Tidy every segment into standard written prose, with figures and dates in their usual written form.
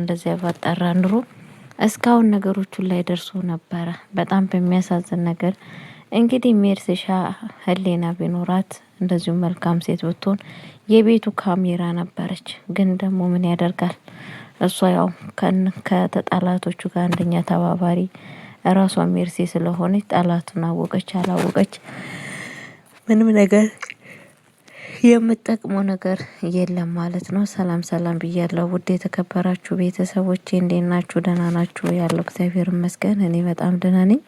እንደዚያ ባጣራ ኑሮ እስካሁን ነገሮቹ ላይ ደርሶ ነበረ። በጣም በሚያሳዝን ነገር እንግዲህ ሜርሲሻ ህሊና ቢኖራት እንደዚሁ መልካም ሴት ብትሆን የቤቱ ካሜራ ነበረች። ግን ደግሞ ምን ያደርጋል እሷ ያው ከተጣላቶቹ ጋር አንደኛ ተባባሪ ራሷ ሜርሲ ስለሆነች ጠላቱን አወቀች አላወቀች ምንም ነገር የምጠቅመው ነገር የለም ማለት ነው። ሰላም ሰላም ብያለሁ ውድ የተከበራችሁ ቤተሰቦቼ እንዴት ናችሁ? ደህና ናችሁ? ያለው እግዚአብሔር ይመስገን እኔ በጣም ደህና ነኝ።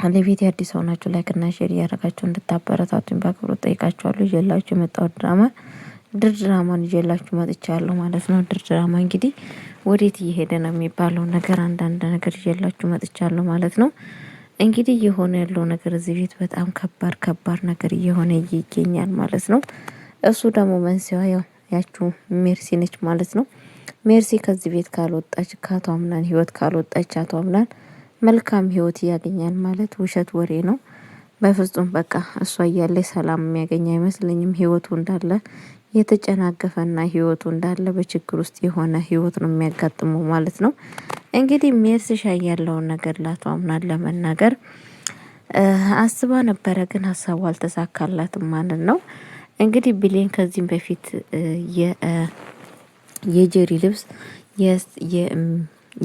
ለቤት አዲስ ሆናችሁ ላይክ እና ሼር እያደረጋችሁ እንድታበረታቱኝ በአክብሮት ጠይቃችኋለሁ። ይዤላችሁ የመጣሁት ድራማን ይዤላችሁ መጥቻለሁ ማለት ነው። ድራማ እንግዲህ ወዴት እየሄደ ነው የሚባለው ነገር አንዳንድ ነገር ይዤላችሁ መጥቻለሁ ማለት ነው። እንግዲህ እየሆነ ያለው ነገር እዚህ ቤት በጣም ከባድ ነገር እየሆነ ይገኛል ማለት ነው። እሱ ደግሞ መንስኤዋ ያችሁ ሜርሲ ነች ማለት ነው። ሜርሲ ከዚህ ቤት ካልወጣች ከአቶ አምናን ህይወት ካልወጣች አቶ አምናን መልካም ህይወት ያገኛል ማለት ውሸት ወሬ ነው። በፍጹም በቃ እሷ እያለች ሰላም የሚያገኝ አይመስለኝም። ህይወቱ እንዳለ የተጨናገፈና ህይወቱ እንዳለ በችግር ውስጥ የሆነ ህይወት ነው የሚያጋጥመው ማለት ነው። እንግዲህ ሜርሲሻ ያለውን ነገር ላቶ አምናን ለመናገር አስባ ነበረ፣ ግን ሀሳቡ አልተሳካላትም ማለት ነው። እንግዲህ ብሌን ከዚህም በፊት የጄሪ ልብስ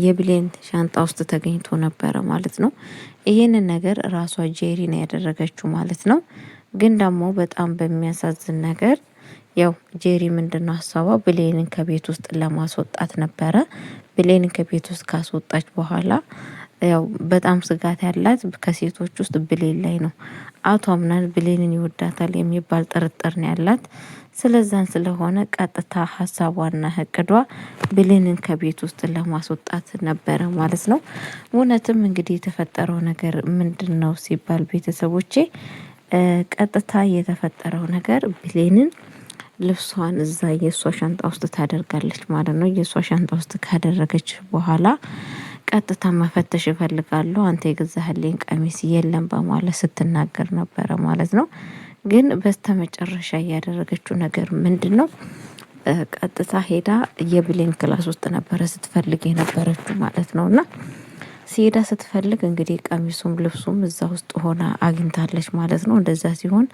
የብሌን ሻንጣ ውስጥ ተገኝቶ ነበረ ማለት ነው። ይሄንን ነገር ራሷ ጄሪ ነው ያደረገችው ማለት ነው። ግን ደግሞ በጣም በሚያሳዝን ነገር ያው ጄሪ ምንድነው ሀሳቧ ብሌንን ከቤት ውስጥ ለማስወጣት ነበረ። ብሌንን ከቤት ውስጥ ካስወጣች በኋላ ያው በጣም ስጋት ያላት ከሴቶች ውስጥ ብሌን ላይ ነው። አቶ አምናን ብሌንን ይወዳታል የሚባል ጥርጥር ነው ያላት። ስለዛን ስለሆነ ቀጥታ ሀሳቧና እቅዷ ብሌንን ከቤት ውስጥ ለማስወጣት ነበረ ማለት ነው። እውነትም እንግዲህ የተፈጠረው ነገር ምንድነው ሲባል ቤተሰቦቼ ቀጥታ የተፈጠረው ነገር ብሌንን ልብሷን እዛ የሷ ሻንጣ ውስጥ ታደርጋለች ማለት ነው። የሷ ሻንጣ ውስጥ ካደረገች በኋላ ቀጥታ መፈተሽ እፈልጋለሁ አንተ የገዛህልኝ ቀሚስ የለም በማለት ስትናገር ነበረ ማለት ነው። ግን በስተመጨረሻ ያደረገችው ነገር ምንድነው? ቀጥታ ሄዳ የብሌን ክላስ ውስጥ ነበረ ስትፈልግ የነበረችው ማለት ነውና ሲሄዳ ስትፈልግ እንግዲህ ቀሚሱም ልብሱም እዛ ውስጥ ሆና አግኝታለች ማለት ነው። እንደዛ ሲሆን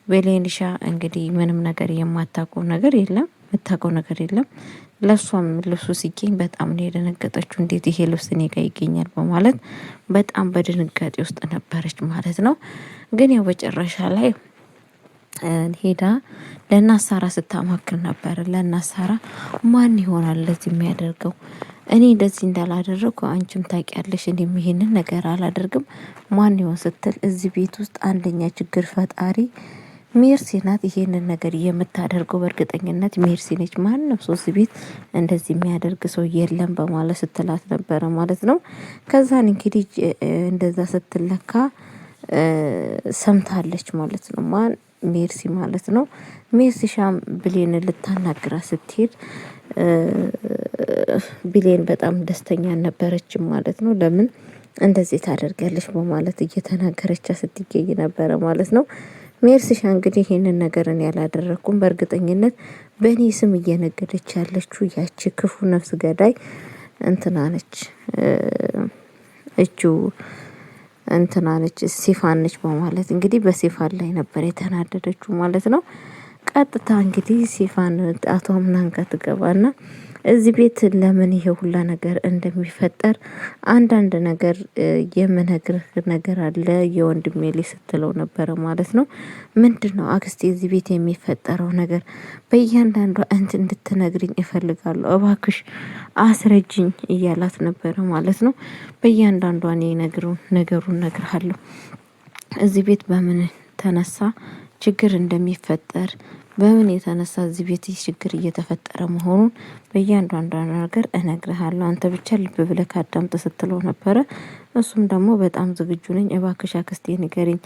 ብሌንሻ እንግዲህ ምንም ነገር የማታውቀው ነገር የለም፣ የምታውቀው ነገር የለም። ለሷም ልብሱ ሲገኝ በጣም ነው የደነገጠችው። እንዴት ይሄ ልብስ እኔ ጋር ይገኛል በማለት በጣም በድንጋጤ ውስጥ ነበረች ማለት ነው። ግን ያው በጨረሻ ላይ ሄዳ ለእናት ሳራ ስታማክር ነበር። ለእናት ሳራ ማን ይሆናል ለዚህ የሚያደርገው? እኔ እንደዚህ እንዳላደረግኩ አንቺም ታውቂያለሽ፣ እንዲም ይሄንን ነገር አላደርግም ማን ይሆን ስትል እዚህ ቤት ውስጥ አንደኛ ችግር ፈጣሪ ሜርሲ ናት። ይሄንን ነገር የምታደርገው በእርግጠኝነት ሜርሲ ነች። ማንም ሰው እዚህ ቤት እንደዚህ የሚያደርግ ሰው የለም በማለት ስትላት ነበረ ማለት ነው። ከዛን እንግዲህ እንደዛ ስትለካ ሰምታለች ማለት ነው። ማን ሜርሲ ማለት ነው። ሜርሲ ሻም ብሌን ልታናግራ ስትሄድ ብሌን በጣም ደስተኛ ነበረችም ማለት ነው። ለምን እንደዚህ ታደርጋለች በማለት እየተናገረቻ ስትገኝ ነበረ ማለት ነው። ሜርሲሻ እንግዲህ ይሄንን ነገርን ያላደረኩም በእርግጠኝነት በእኔ ስም እየነገደች ያለችው ያቺ ክፉ ነፍስ ገዳይ እንትና ነች፣ እጁ እንትና ነች፣ ሲፋን ነች በማለት እንግዲህ በሲፋን ላይ ነበር የተናደደችው ማለት ነው። ቀጥታ እንግዲህ ሲፋን አቶ አምናን ጋር ትገባና እዚህ ቤት ለምን ይሄ ሁላ ነገር እንደሚፈጠር አንዳንድ ነገር የምነግርህ ነገር አለ የወንድሜ ልጅ ስትለው ነበረ ማለት ነው። ምንድነው አክስቴ እዚህ ቤት የሚፈጠረው ነገር በእያንዳንዷ እንድትነግሪኝ እፈልጋለሁ እባክሽ አስረጅኝ እያላት ነበረ ማለት ነው። በእያንዳንዷ እኔ ነገሩን እነግርሃለሁ እዚህ ቤት በምን ተነሳ ችግር እንደሚፈጠር በምን የተነሳ እዚህ ቤት ችግር እየተፈጠረ መሆኑን በእያንዳንዷ ነገር እነግርሃለሁ አንተ ብቻ ልብ ብለህ አዳምጥ ስትለው ነበረ። እሱም ደግሞ በጣም ዝግጁ ነኝ እባክሽ አክስቴ ንገሪኝ፣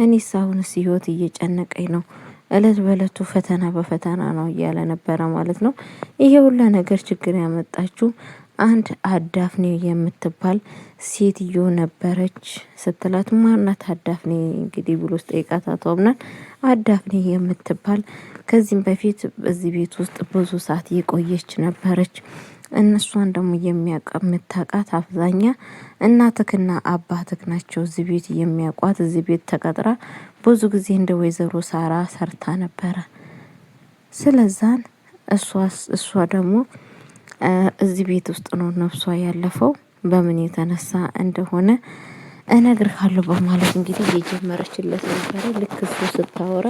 እኔስ አሁንስ ህይወት እየጨነቀኝ ነው፣ እለት በእለቱ ፈተና በፈተና ነው እያለ ነበረ ማለት ነው። ይሄ ሁላ ነገር ችግር ያመጣችው አንድ አዳፍኔ የምትባል ሴትዮ ነበረች ስትላት ማናት አዳፍኔ እንግዲህ ብሎ ጠይቃት አቶ አምናን አዳፍኔ የምትባል ከዚህም በፊት በዚህ ቤት ውስጥ ብዙ ሰዓት የቆየች ነበረች። እነሷን ደግሞ የምታውቃት አብዛኛ እናትክና አባትክ ናቸው እዚህ ቤት የሚያውቋት። እዚህ ቤት ተቀጥራ ብዙ ጊዜ እንደ ወይዘሮ ሳራ ሰርታ ነበረ። ስለዛን እሷ ደግሞ እዚህ ቤት ውስጥ ነው ነፍሷ ያለፈው። በምን የተነሳ እንደሆነ እነግርሃለሁ በማለት እንግዲህ የጀመረችለት ነበረ። ልክ እሱ ስታወራ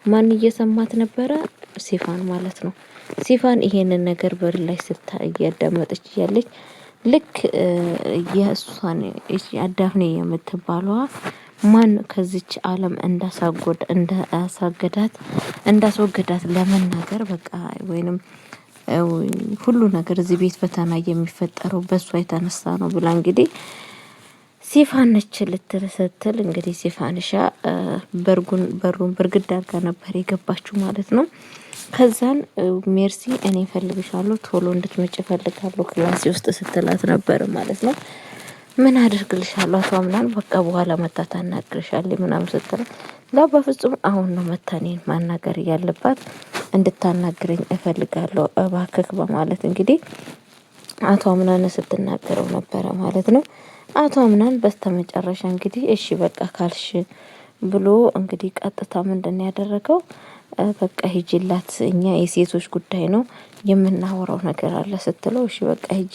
ማን እየሰማት ነበረ? ሲፋን ማለት ነው። ሲፋን ይሄንን ነገር በር ላይ እያዳመጠች እያለች ልክ የእሷን አዳፍኔ የምትባለዋ ማን ከዚች ዓለም እንዳስወገዳት ለመናገር በቃ ወይንም ሁሉ ነገር እዚህ ቤት ፈተና የሚፈጠረው በእሷ የተነሳ ነው ብላ እንግዲህ ሲፋን ነች ልትል ስትል እንግዲህ ሲፋንሻ በሩን ብርግድ አድርጋ ነበር የገባችው ማለት ነው። ከዛን ሜርሲ እኔ እፈልግሻለሁ ቶሎ እንድትመጪ እፈልጋለሁ ክላሴ ውስጥ ስትላት ነበር ማለት ነው። ምን አድርግልሻለሁ አቶ አምናን በቃ በኋላ መታ ታናግርሻለች ምናምን ስትል ላ በፍጹም አሁን ነው መታ እኔን ማናገር ያለባት እንድታናግረኝ እፈልጋለሁ እባክህ በማለት እንግዲህ አቶ አምናን ስትናገረው ነበረ ማለት ነው። አቶ አምናን በስተመጨረሻ እንግዲህ እሺ በቃ ካልሽ ብሎ እንግዲህ ቀጥታ ምንድን ያደረገው በቃ ሂጂላት እኛ የሴቶች ጉዳይ ነው የምናወራው ነገር አለ ስትለው እሺ በቃ ሂጂ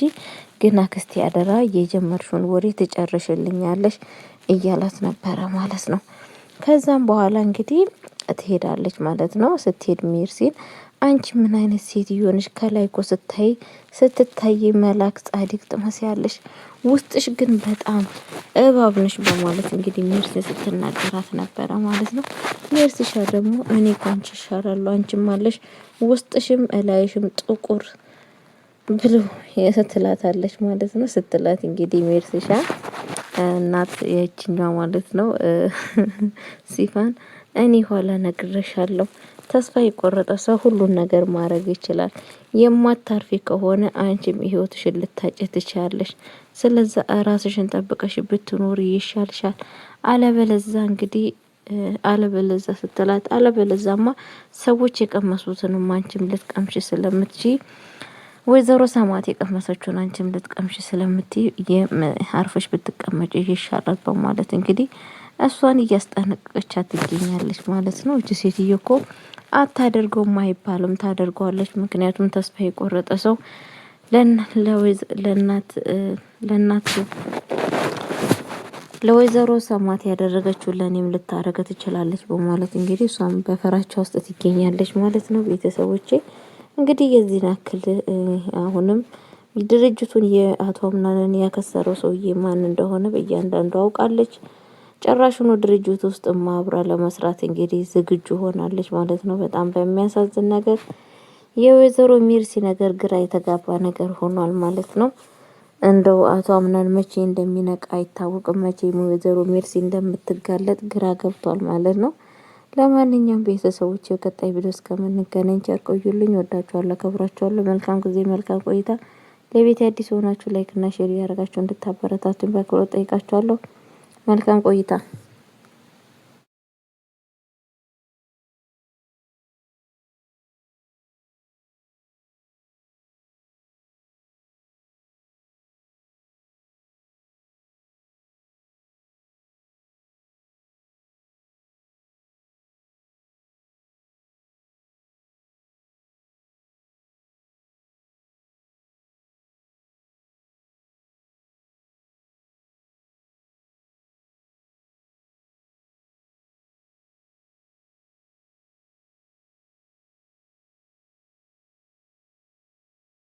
ግን አክስቴ አደራ የጀመርሽውን ወሬ ትጨርሽልኛለሽ እያላት ነበረ ማለት ነው። ከዛም በኋላ እንግዲህ ትሄዳለች ማለት ነው። ስትሄድ ሜርሲን አንቺ ምን አይነት ሴትዮ ነሽ? ከላይ እኮ ስትታይ መላክ ጻድቅ ትመስያለሽ፣ ውስጥሽ ግን በጣም እባብ ነሽ በማለት እንግዲህ ሜርሲ ስትናገራት ነበረ ማለት ነው። ሜርሲሻ ደግሞ እኔ ካንቺ እሻላለሁ አንቺም አለሽ ውስጥሽም እላይሽም ጥቁር ብሎ ስትላታለች ማለት ነው። ስትላት እንግዲህ ሜርሲሻ እናት የችኛዋ ማለት ነው ሲፋን እኔ ኋላ ነግሬሻለሁ ተስፋ የቆረጠ ሰው ሁሉን ነገር ማድረግ ይችላል። የማታርፊ ከሆነ አንቺም ህይወትሽን ልታጭ ትችያለሽ። ስለዛ ራስሽን ጠብቀሽ ብትኖሪ ይሻልሻል። አለበለዛ ስትላት አለበለዛማ ሰዎች የቀመሱትንም አንቺም ልትቀምሽ ስለምትችይ ወይዘሮ ሰማት የቀመሰችውን አንቺም ልትቀምሽ ስለምትይ አርፈሽ ብትቀመጭ ይሻላል በማለት እንግዲህ እሷን እያስጠነቀቀቻት ትገኛለች ማለት ነው። እቺ ሴትዮ እኮ አታደርገውም አይባልም ታደርገዋለች። ምክንያቱም ተስፋ የቆረጠ ሰው ለወይዘሮ ሰማት ያደረገችው ለኔም ልታረገ ትችላለች በማለት እንግዲህ እሷም በፈራቻ ውስጥ ትገኛለች ማለት ነው። ቤተሰቦቼ እንግዲህ የዚህን ያክል አሁንም ድርጅቱን የአቶ አምናንን ያከሰረው ሰውዬ ማን እንደሆነ በእያንዳንዱ አውቃለች። ጭራሹኑ ድርጅት ውስጥ ማብራ ለመስራት እንግዲህ ዝግጁ ሆናለች ማለት ነው። በጣም በሚያሳዝን ነገር የወይዘሮ ሜርሲ ነገር ግራ የተጋባ ነገር ሆኗል ማለት ነው። እንደው አቶ አምናን መቼ እንደሚነቃ አይታወቅም። መቼ ወይዘሮ ሜርሲ እንደምትጋለጥ ግራ ገብቷል ማለት ነው። ለማንኛውም ቤተሰቦች የቀጣይ ቪዲዮ እስከምንገናኝ ቸር ቆዩልኝ። ወዳችኋለሁ፣ አከብራችኋለሁ። መልካም ጊዜ፣ መልካም ቆይታ። ለቤት አዲስ ሆናችሁ ላይክ እና ሼር ያደርጋችሁ እንድታበረታቱኝ በአክብሮት ጠይቃችኋለሁ። መልካም ቆይታ